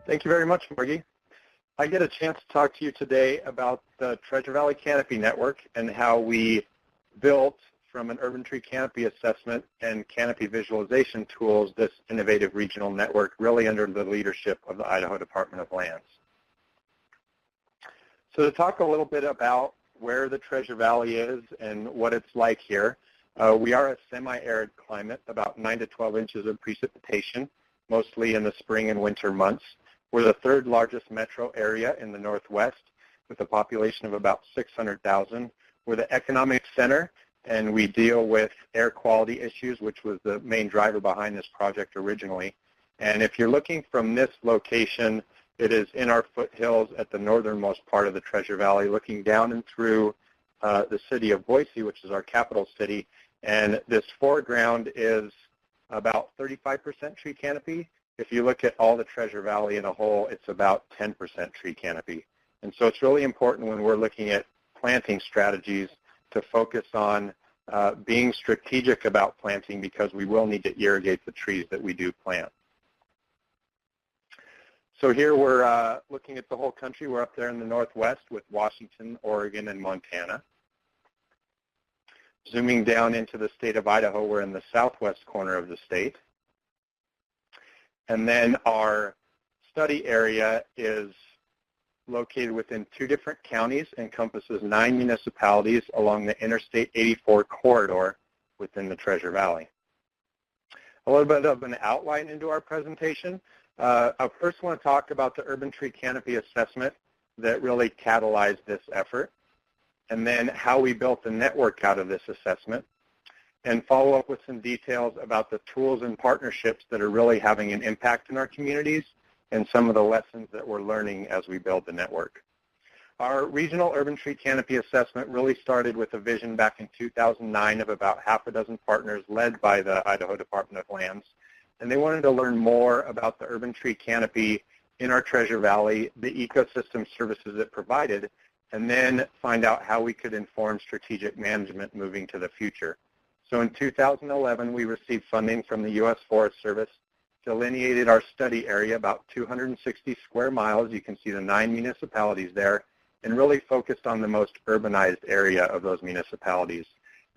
Thank you very much, Margie. I get a chance to talk to you today about the Treasure Valley Canopy Network and how we built from an urban tree canopy assessment and canopy visualization tools this innovative regional network really under the leadership of the Idaho Department of Lands. So to talk a little bit about where the Treasure Valley is and what it's like here, we are a semi-arid climate, about 9 to 12 inches of precipitation, mostly in the spring and winter months. We're the third largest metro area in the Northwest with a population of about 600,000. We're the economic center, and we deal with air quality issues, which was the main driver behind this project originally. And if you're looking from this location, it is in our foothills at the northernmost part of the Treasure Valley, looking down and through the city of Boise, which is our capital city. And this foreground is about 35% tree canopy. If you look at all the Treasure Valley in a whole, it's about 10% tree canopy. And so it's really important when we're looking at planting strategies to focus on being strategic about planting, because we will need to irrigate the trees that we do plant. So here we're looking at the whole country. We're up there in the Northwest with Washington, Oregon, and Montana. Zooming down into the state of Idaho, we're in the southwest corner of the state. And then our study area is located within 2 different counties, encompasses 9 municipalities along the Interstate 84 corridor within the Treasure Valley. A little bit of an outline into our presentation. I first want to talk about the urban tree canopy assessment that really catalyzed this effort, and then how we built the network out of this assessment, and follow up with some details about the tools and partnerships that are really having an impact in our communities and some of the lessons that we're learning as we build the network. Our regional urban tree canopy assessment really started with a vision back in 2009 of about half a dozen partners led by the Idaho Department of Lands. And they wanted to learn more about the urban tree canopy in our Treasure Valley, the ecosystem services it provided, and then find out how we could inform strategic management moving to the future. So in 2011, we received funding from the U.S. Forest Service, delineated our study area, about 260 square miles. You can see the 9 municipalities there, and really focused on the most urbanized area of those municipalities.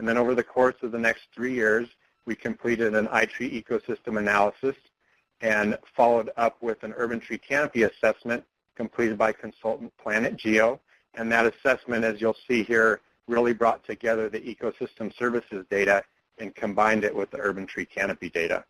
And then over the course of the next 3 years, we completed an iTree ecosystem analysis and followed up with an urban tree canopy assessment completed by consultant Planet Geo. And that assessment, as you'll see here, really brought together the ecosystem services data and combined it with the urban tree canopy data.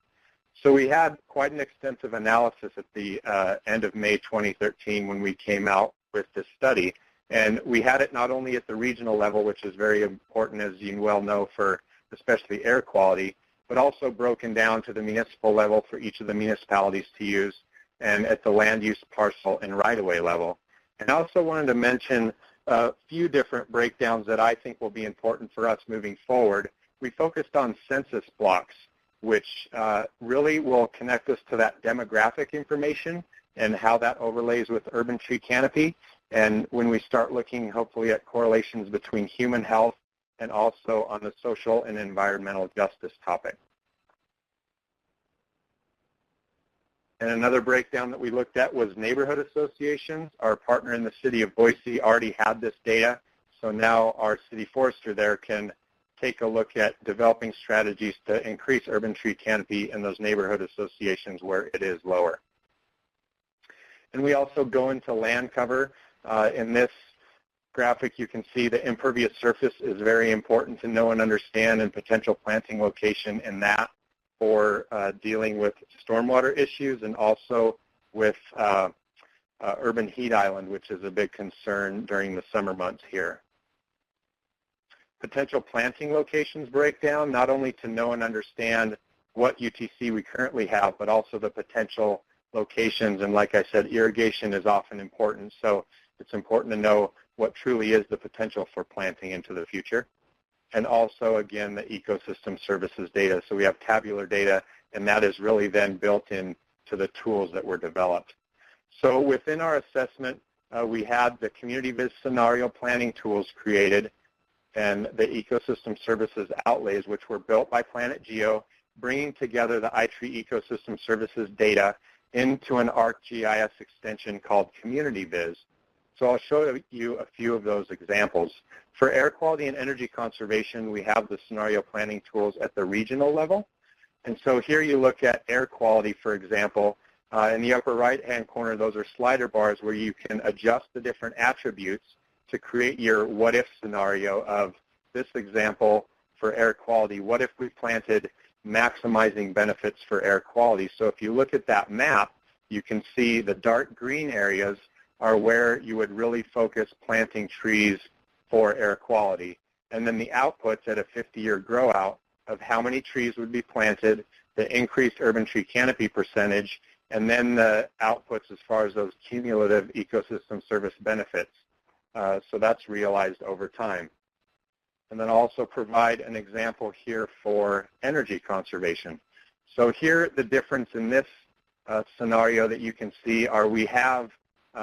So we had quite an extensive analysis at the end of May 2013 when we came out with this study. And we had it not only at the regional level, which is very important, as you well know, for especially air quality, but also broken down to the municipal level for each of the municipalities to use, and at the land use parcel and right-of-way level. And I also wanted to mention a few different breakdowns that I think will be important for us moving forward. We focused on census blocks, which really will connect us to that demographic information and how that overlays with urban tree canopy. And when we start looking, hopefully, at correlations between human health and also on the social and environmental justice topic. And another breakdown that we looked at was neighborhood associations. Our partner in the city of Boise already had this data, so now our city forester there can take a look at developing strategies to increase urban tree canopy in those neighborhood associations where it is lower. And we also go into land cover. In this graphic, you can see the impervious surface is very important to know and understand, and potential planting location in that for dealing with stormwater issues, and also with urban heat island, which is a big concern during the summer months here. Potential planting locations breakdown, not only to know and understand what UTC we currently have, but also the potential locations. And like I said, irrigation is often important, so it's important to know what truly is the potential for planting into the future. And also, again, the ecosystem services data. So we have tabular data, and that is really then built into the tools that were developed. So within our assessment, we had the CommunityVis scenario planning tools created, and the ecosystem services outlays, which were built by Planet Geo, bringing together the iTree ecosystem services data into an ArcGIS extension called CommunityVis. So I'll show you a few of those examples. For air quality and energy conservation, we have the scenario planning tools at the regional level. And so here you look at air quality, for example. In the upper right-hand corner, those are slider bars where you can adjust the different attributes to create your what-if scenario of this example for air quality. What if we planted maximizing benefits for air quality? So if you look at that map, you can see the dark green areas are where you would really focus planting trees for air quality. And then the outputs at a 50-year grow out of how many trees would be planted, the increased urban tree canopy percentage, and then the outputs as far as those cumulative ecosystem service benefits. So that's realized over time. And then also provide an example here for energy conservation. So here the difference in this scenario that you can see are we have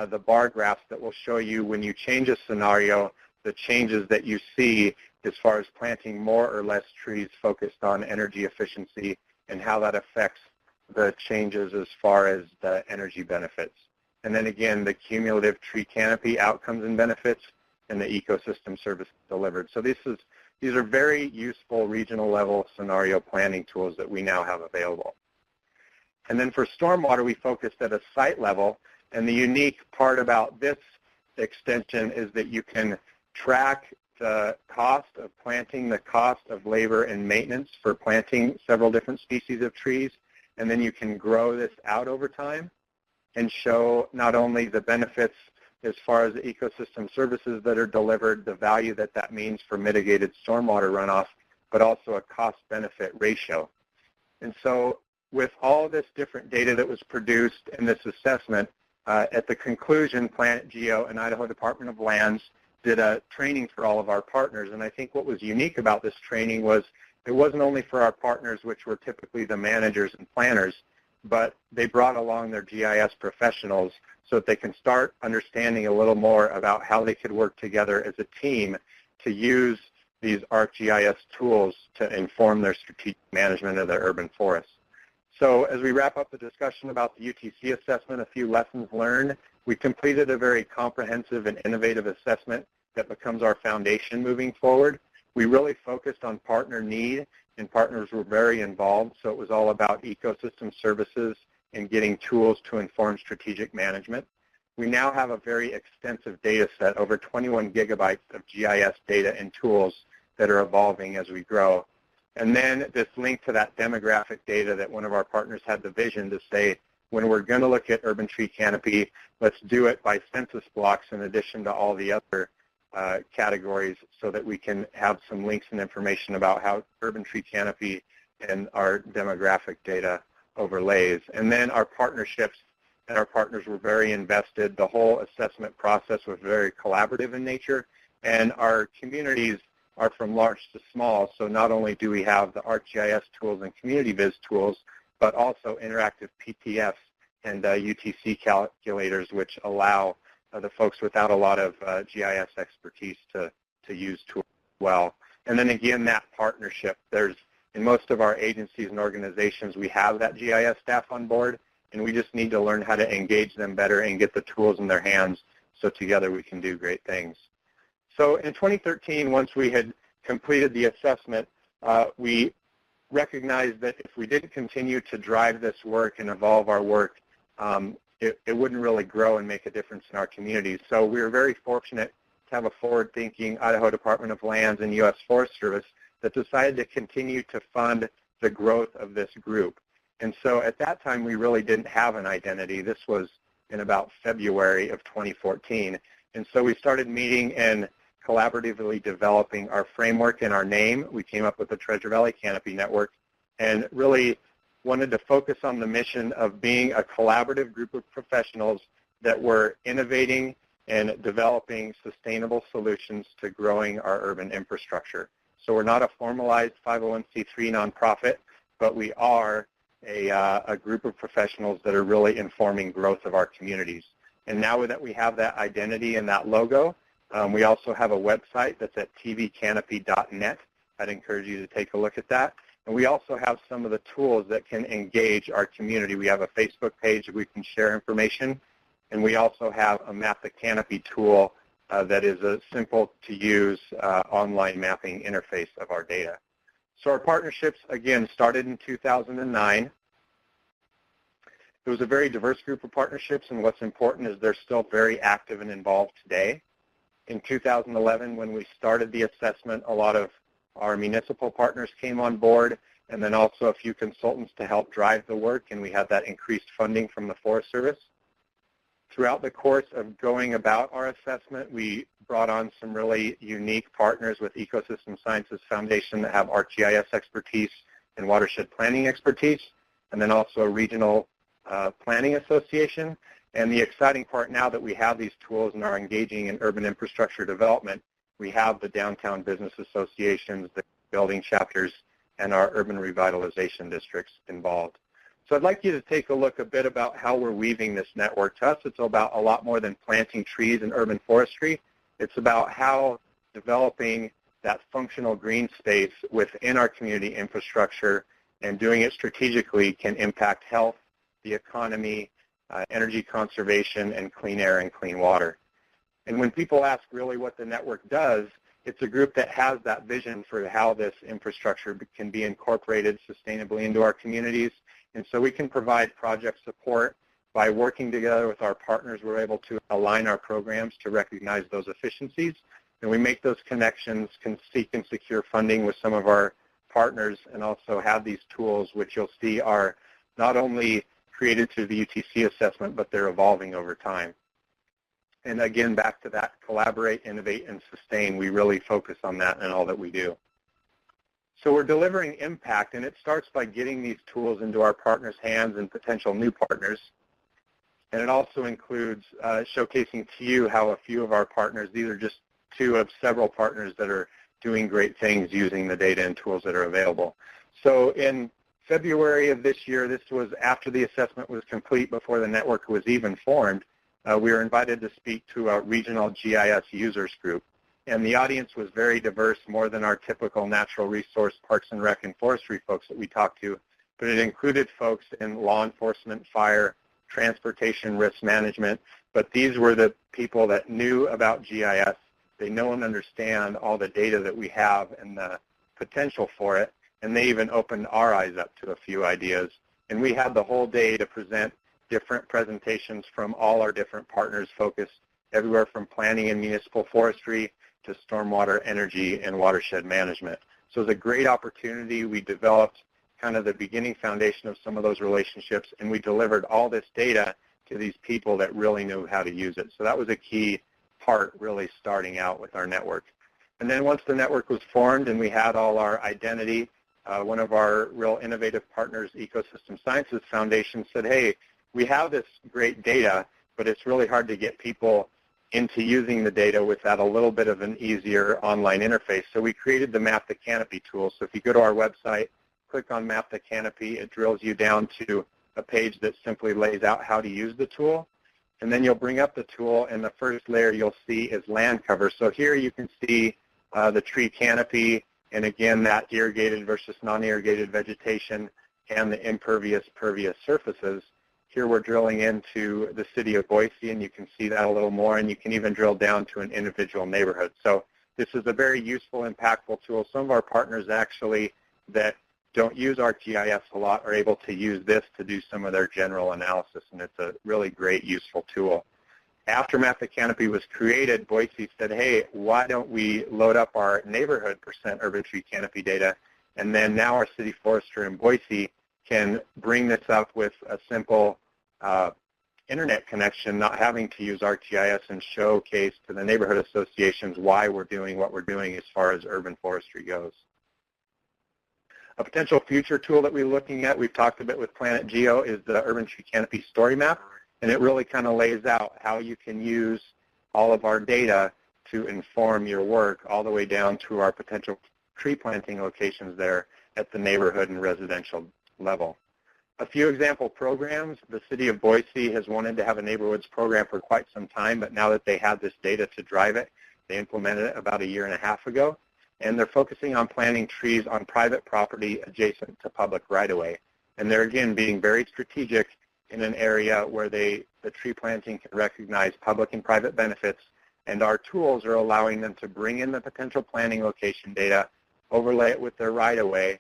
the bar graphs that will show you when you change a scenario, the changes that you see as far as planting more or less trees focused on energy efficiency and how that affects the changes as far as the energy benefits. And then again, the cumulative tree canopy outcomes and benefits and the ecosystem service delivered. So these are very useful regional level scenario planning tools that we now have available. And then for stormwater, we focused at a site level. And the unique part about this extension is that you can track the cost of planting, the cost of labor and maintenance for planting several different species of trees. And then you can grow this out over time and show not only the benefits as far as the ecosystem services that are delivered, the value that that means for mitigated stormwater runoff, but also a cost-benefit ratio. And so with all this different data that was produced in this assessment, at the conclusion, Planet Geo and Idaho Department of Lands did a training for all of our partners. And I think what was unique about this training was it wasn't only for our partners, which were typically the managers and planners, but they brought along their GIS professionals so that they can start understanding a little more about how they could work together as a team to use these ArcGIS tools to inform their strategic management of their urban forests. So as we wrap up the discussion about the UTC assessment, a few lessons learned. We completed a very comprehensive and innovative assessment that becomes our foundation moving forward. We really focused on partner need, and partners were very involved, so it was all about ecosystem services and getting tools to inform strategic management. We now have a very extensive data set, over 21 gigabytes of GIS data and tools that are evolving as we grow. And then this link to that demographic data that one of our partners had the vision to say, when we're going to look at urban tree canopy, let's do it by census blocks in addition to all the other categories so that we can have some links and information about how urban tree canopy and our demographic data overlays. And then our partnerships and our partners were very invested. The whole assessment process was very collaborative in nature, and our communities are from large to small, so not only do we have the ArcGIS tools and CommunityVis tools, but also interactive PTFs and UTC calculators, which allow the folks without a lot of GIS expertise to use tools well. And then again, that partnership. In most of our agencies and organizations, we have that GIS staff on board, and we just need to learn how to engage them better and get the tools in their hands so together we can do great things. So in 2013, once we had completed the assessment, we recognized that if we didn't continue to drive this work and evolve our work, it wouldn't really grow and make a difference in our communities. So we were very fortunate to have a forward-thinking Idaho Department of Lands and U.S. Forest Service that decided to continue to fund the growth of this group. And so at that time, we really didn't have an identity. This was in about February of 2014. And so we started meeting and collaboratively developing our framework and our name. We came up with the Treasure Valley Canopy Network and really wanted to focus on the mission of being a collaborative group of professionals that were innovating and developing sustainable solutions to growing our urban infrastructure. So we're not a formalized 501c3 nonprofit, but we are a group of professionals that are really informing growth of our communities. And now that we have that identity and that logo, we also have a website that's at tvcanopy.net. I'd encourage you to take a look at that. And we also have some of the tools that can engage our community. We have a Facebook page where we can share information, and we also have a Map the Canopy tool that is a simple-to-use online mapping interface of our data. So our partnerships, again, started in 2009. It was a very diverse group of partnerships, and what's important is they're still very active and involved today. In 2011, when we started the assessment, a lot of our municipal partners came on board, and then also a few consultants to help drive the work, and we had that increased funding from the Forest Service. Throughout the course of going about our assessment, we brought on some really unique partners with Ecosystem Sciences Foundation that have ArcGIS expertise and watershed planning expertise, and then also a regional planning association. And the exciting part now that we have these tools and are engaging in urban infrastructure development, we have the downtown business associations, the building chapters, and our urban revitalization districts involved. So I'd like you to take a look a bit about how we're weaving this network. To us, it's about a lot more than planting trees and urban forestry. It's about how developing that functional green space within our community infrastructure and doing it strategically can impact health, the economy, energy conservation, and clean air and clean water. And when people ask really what the network does, it's a group that has that vision for how this infrastructure can be incorporated sustainably into our communities. And so we can provide project support. By working together with our partners, we're able to align our programs to recognize those efficiencies. And we make those connections, can seek and secure funding with some of our partners, and also have these tools, which you'll see are not only created through the UTC assessment, but they're evolving over time. And again, back to that collaborate, innovate, and sustain, we really focus on that in all that we do. So we're delivering impact, and it starts by getting these tools into our partners' hands and potential new partners. And it also includes showcasing to you how a few of our partners, these are just two of several partners that are doing great things using the data and tools that are available. So in February of this year, this was after the assessment was complete, before the network was even formed, we were invited to speak to a regional GIS users group. And the audience was very diverse, more than our typical natural resource, parks and rec, and forestry folks that we talked to. But it included folks in law enforcement, fire, transportation, risk management. But these were the people that knew about GIS. They know and understand all the data that we have and the potential for it. And they even opened our eyes up to a few ideas. And we had the whole day to present different presentations from all our different partners, focused everywhere from planning and municipal forestry to stormwater, energy, and watershed management. So it was a great opportunity. We developed kind of the beginning foundation of some of those relationships, and we delivered all this data to these people that really knew how to use it. So that was a key part, really starting out with our network. And then once the network was formed and we had all our identity, one of our real innovative partners, Ecosystem Sciences Foundation, said, hey, we have this great data, but it's really hard to get people into using the data without a little bit of an easier online interface. So we created the Map the Canopy tool. So if you go to our website, click on Map the Canopy, it drills you down to a page that simply lays out how to use the tool. And then you'll bring up the tool, and the first layer you'll see is land cover. So here you can see the tree canopy, and again, that irrigated versus non-irrigated vegetation and the impervious, pervious surfaces. Here we're drilling into the city of Boise, and you can see that a little more, and you can even drill down to an individual neighborhood. So this is a very useful, impactful tool. Some of our partners actually that don't use ArcGIS a lot are able to use this to do some of their general analysis, and it's a really great, useful tool. After Map the Canopy was created, Boise said, hey, why don't we load up our neighborhood percent urban tree canopy data, and then now our city forester in Boise can bring this up with a simple internet connection, not having to use ArcGIS, and showcase to the neighborhood associations why we're doing what we're doing as far as urban forestry goes. A potential future tool that we're looking at, we've talked a bit with Planet Geo, is the Urban Tree Canopy Story Map, and it really kind of lays out how you can use all of our data to inform your work all the way down to our potential tree planting locations there at the neighborhood and residential level. A few example programs. The city of Boise has wanted to have a neighborhoods program for quite some time, but now that they have this data to drive it, they implemented it about 1.5 years ago. and they're focusing on planting trees on private property adjacent to public right-of-way. And they're, again, being very strategic in an area where the tree planting can recognize public and private benefits, and our tools are allowing them to bring in the potential planting location data, overlay it with their right-of-way,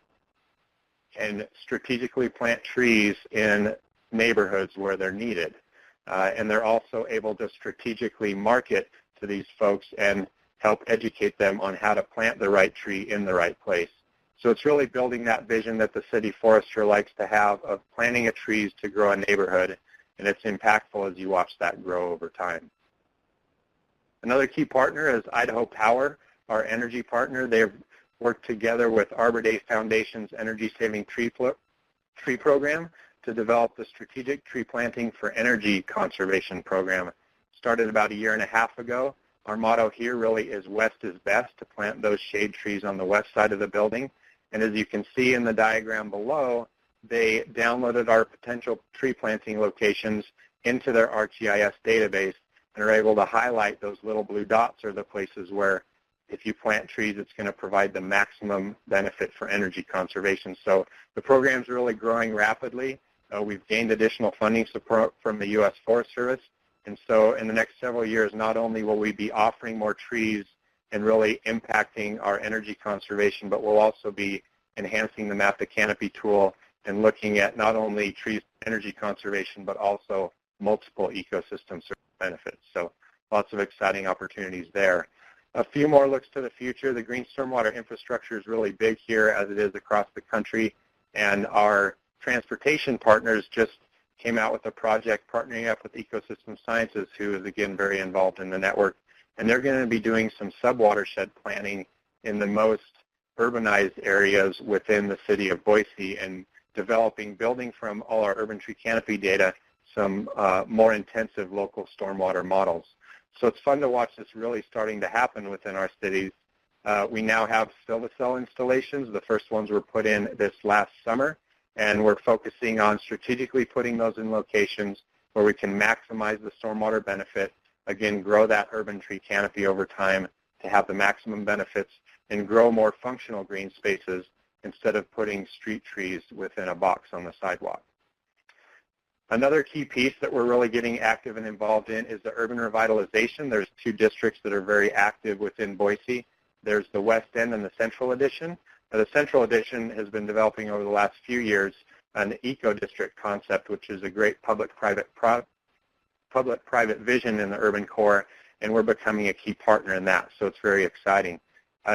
and strategically plant trees in neighborhoods where they're needed. And they're also able to strategically market to these folks and help educate them on how to plant the right tree in the right place. So it's really building that vision that the city forester likes to have of planting trees to grow a neighborhood, and it's impactful as you watch that grow over time. Another key partner is Idaho Power, our energy partner. They've worked together with Arbor Day Foundation's Energy Saving Tree Program to develop the Strategic Tree Planting for Energy Conservation Program. Started about 1.5 years ago. Our motto here really is west is best, to plant those shade trees on the west side of the building. And as you can see in the diagram below, they downloaded our potential tree planting locations into their ArcGIS database and are able to highlight those little blue dots are the places where if you plant trees, it's going to provide the maximum benefit for energy conservation. So the program's really growing rapidly. We've gained additional funding support from the U.S. Forest Service. And so in the next several years, not only will we be offering more trees and really impacting our energy conservation, but we'll also be enhancing the Map the Canopy tool and looking at not only trees energy conservation, but also multiple ecosystem benefits. So lots of exciting opportunities there. A few more looks to the future. The green stormwater infrastructure is really big here, as it is across the country, and our transportation partners just came out with a project partnering up with Ecosystem Sciences, who is, again, very involved in the network. And they're going to be doing some sub-watershed planning in the most urbanized areas within the city of Boise and building from all our urban tree canopy data, some more intensive local stormwater models. So it's fun to watch this really starting to happen within our cities. We now have Silva-cell installations. The first ones were put in this last summer, and we're focusing on strategically putting those in locations where we can maximize the stormwater benefit, again, grow that urban tree canopy over time to have the maximum benefits, and grow more functional green spaces instead of putting street trees within a box on the sidewalk. Another key piece that we're really getting active and involved in is the urban revitalization. There's 2 districts that are very active within Boise. There's the West End and the Central Edition. Now, the Central Edition has been developing over the last few years an eco-district concept, which is a great public-private vision in the urban core, and we're becoming a key partner in that, so it's very exciting.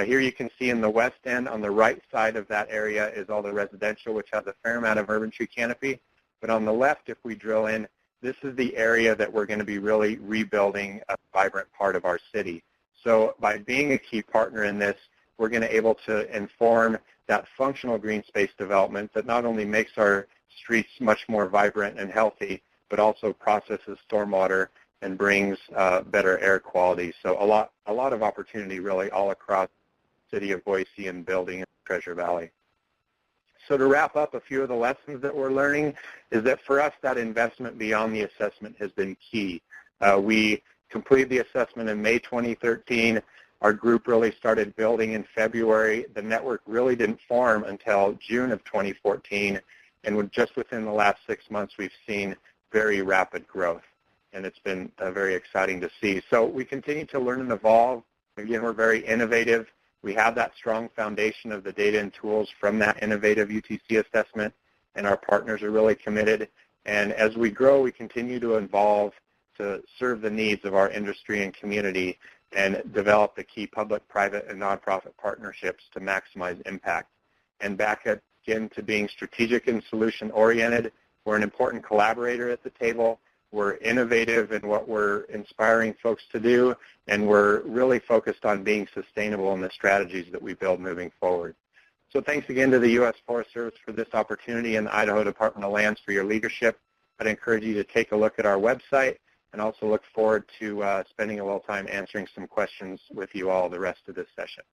Here you can see in the West End, on the right side of that area is all the residential, which has a fair amount of urban tree canopy. But on the left, if we drill in, this is the area that we're going to be really rebuilding a vibrant part of our city. So by being a key partner in this, we're going to be able to inform that functional green space development that not only makes our streets much more vibrant and healthy, but also processes stormwater and brings better air quality. So a lot of opportunity really all across the city of Boise and building in Treasure Valley. So to wrap up, a few of the lessons that we're learning is that for us, that investment beyond the assessment has been key. We completed the assessment in May 2013. Our group really started building in February. The network really didn't form until June of 2014. And just within the last 6 months, we've seen very rapid growth. And it's been very exciting to see. So we continue to learn and evolve. Again, we're very innovative. We have that strong foundation of the data and tools from that innovative UTC assessment, and our partners are really committed. And as we grow, we continue to evolve to serve the needs of our industry and community and develop the key public, private, and nonprofit partnerships to maximize impact. And back again to being strategic and solution-oriented, we're an important collaborator at the table. We're innovative in what we're inspiring folks to do, and we're really focused on being sustainable in the strategies that we build moving forward. So thanks again to the U.S. Forest Service for this opportunity and the Idaho Department of Lands for your leadership. I'd encourage you to take a look at our website and also look forward to spending a little time answering some questions with you all the rest of this session.